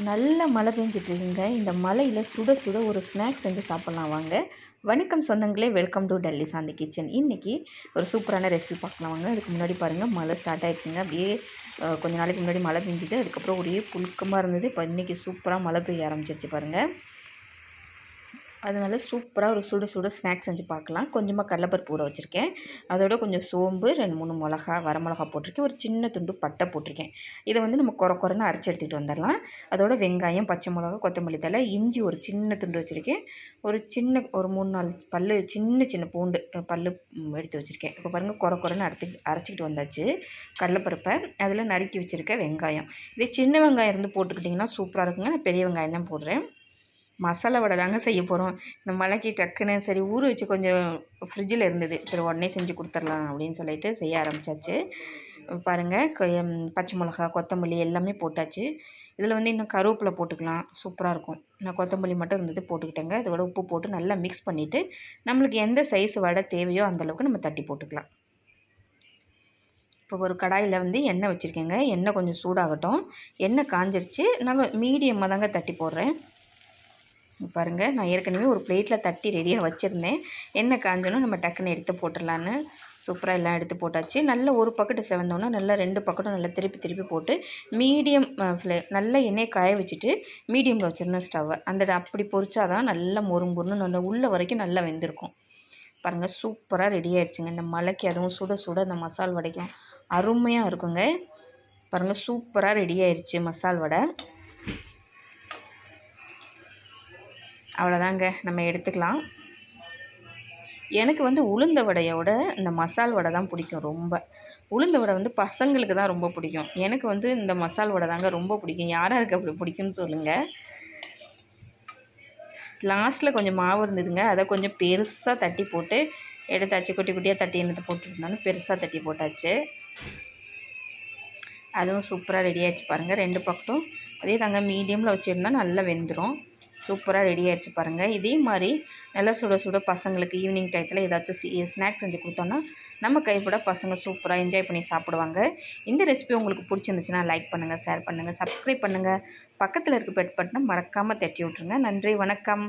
நல்ல மழை பெஞ்சிட்டு இருக்குங்க. இந்த மழையில் சுட சுட ஒரு ஸ்நாக்ஸ் செஞ்சு சாப்பிட்லாம் வாங்க. வணக்கம் சொந்தங்களே, welcome to Delhi Shanti kitchen. இன்றைக்கி ஒரு சூப்பரான ரெசிபி பார்க்கலாம் வாங்க. அதுக்கு முன்னாடி பாருங்கள், மழை ஸ்டார்ட் ஆகிடுச்சுங்க. அப்படியே கொஞ்ச நாளைக்கு முன்னாடி மழை பெஞ்சிட்டு அதுக்கப்புறம் ஒரே புழுக்கமாக இருந்தது. இப்போ இன்றைக்கி சூப்பராக மழை பெய்ய ஆரம்பிச்சிருச்சு பாருங்கள். அதனால சூப்பராக ஒரு சுட சுட ஸ்நாக்ஸ் செஞ்சு பார்க்கலாம். கொஞ்சமாக கடலைப்பருப்பு ஊற வச்சுருக்கேன். அதோட கொஞ்சம் சோம்பு, 2-3 மிளகா, வரமிளகா போட்டிருக்கேன். ஒரு சின்ன துண்டு பட்டை போட்டிருக்கேன். இதை வந்து நம்ம குறைன்னு அரைச்சி எடுத்துகிட்டு வந்துடலாம். அதோட வெங்காயம், பச்சை மிளகா, கொத்தமல்லி தழை, இஞ்சி ஒரு சின்ன துண்டு வச்சுருக்கேன். ஒரு 3-4 பல் சின்ன பூண்டு பல் எடுத்து வச்சுருக்கேன். இப்போ பாருங்கள், குறைன்னு அரைச்சிக்கிட்டு வந்தாச்சு கடலைப்பருப்பை. அதில் நறுக்கி வச்சுருக்க வெங்காயம். இதே சின்ன வெங்காயம் இருந்து போட்டுக்கிட்டிங்கன்னா சூப்பராக இருக்குங்க. நான் பெரிய வெங்காயம் தான் போடுறேன். மசாலா வடை தாங்க செய்ய போகிறோம். இந்த மழைக்கு டக்குன்னு சரி ஊற வச்சு கொஞ்சம் ஃப்ரிட்ஜில் இருந்தது. சரி உடனே செஞ்சு கொடுத்துர்லாம் அப்படின்னு சொல்லிட்டு செய்ய ஆரம்பித்தாச்சு. பாருங்கள், பச்சை மிளகா, கொத்தமல்லி எல்லாமே போட்டாச்சு. இதில் வந்து இன்னும் கருவேப்பிலை போட்டுக்கலாம், சூப்பராக இருக்கும். நான் கொத்தமல்லி மட்டும் இருந்தது போட்டுக்கிட்டேங்க. இதோட உப்பு போட்டு நல்லா மிக்ஸ் பண்ணிவிட்டு நம்மளுக்கு எந்த சைஸ் வடை தேவையோ அந்தளவுக்கு நம்ம தட்டி போட்டுக்கலாம். இப்போ ஒரு கடாயில் வந்து எண்ணெய் வச்சுருக்கேங்க. எண்ணெய் கொஞ்சம் சூடாகட்டும். எண்ணெய் காஞ்சிருச்சு. நாங்கள் மீடியமாக தாங்க தட்டி போடுறேன். பாருங்கள், நான் ஏற்கனவே ஒரு பிளேட்டில் தட்டி ரெடியாக வச்சுருந்தேன். எண்ணெய் காஞ்சோன்னா நம்ம டக்குன்னு எடுத்து போட்டுடலான்னு சூப்பராக எல்லாம் எடுத்து போட்டாச்சு. நல்ல ஒரு பக்கெட்டு செவந்தோன்னா நல்லா 2 பக்கெட்டும் நல்லா திருப்பி போட்டு மீடியம் நல்லா எண்ணெயை காய வச்சுட்டு மீடியமில் வச்சிடணும் ஸ்டவ்வை. அப்படி பொரிச்சாதான் நல்லா மொறுன்னு நல்லா உள்ள வரைக்கும் நல்லா வெந்திருக்கும். பாருங்கள், சூப்பராக ரெடி ஆயிடுச்சுங்க. இந்த மழைக்கு அதுவும் சுட சுட இந்த மசால் வடைக்கும் அருமையாக இருக்குங்க. பாருங்கள், சூப்பராக ரெடி ஆயிடுச்சு மசால் வடை. அவ்வளோதாங்க, நம்ம எடுத்துக்கலாம். எனக்கு வந்து உளுந்த வடையோட இந்த மசால் வடை தான் பிடிக்கும் ரொம்ப. உளுந்த வடை வந்து பசங்களுக்கு தான் ரொம்ப பிடிக்கும். எனக்கு வந்து இந்த மசால் வடை தாங்க ரொம்ப பிடிக்கும். யாருக்கு அப்படி பிடிக்கும்னு சொல்லுங்கள். லாஸ்ட்டில் கொஞ்சம் மாவு இருந்ததுங்க. அதை கொஞ்சம் பெருசாக தட்டி போட்டு எடுத்தாச்சு. குட்டி குட்டியாக தட்டி எண்ணத்தை போட்டுருந்தாலும் பெருசாக தட்டி போட்டாச்சு. அதுவும் சூப்பராக ரெடி ஆகிடுச்சு பாருங்கள். 2 பக்கட்டும் அதே தாங்க மீடியமில் வச்சுருந்தா நல்லா வெந்துடும். சூப்பராக ரெடி ஆகிடுச்சு பாருங்கள். இதே மாதிரி நல்லா சுட சுட பசங்களுக்கு ஈவினிங் டயத்தில் ஏதாச்சும் ஸ்நாக்ஸ் செஞ்சு கொடுத்தோன்னா நம்ம கைப்பட பசங்க சூப்பராக என்ஜாய் பண்ணி சாப்பிடுவாங்க. இந்த ரெசிபி உங்களுக்கு பிடிச்சிருந்துச்சுன்னா லைக் பண்ணுங்கள், ஷேர் பண்ணுங்கள், சப்ஸ்கிரைப் பண்ணுங்கள். பக்கத்தில் இருக்க பெட் பட்டனை மறக்காமல் தட்டி விட்ருங்க. நன்றி, வணக்கம்.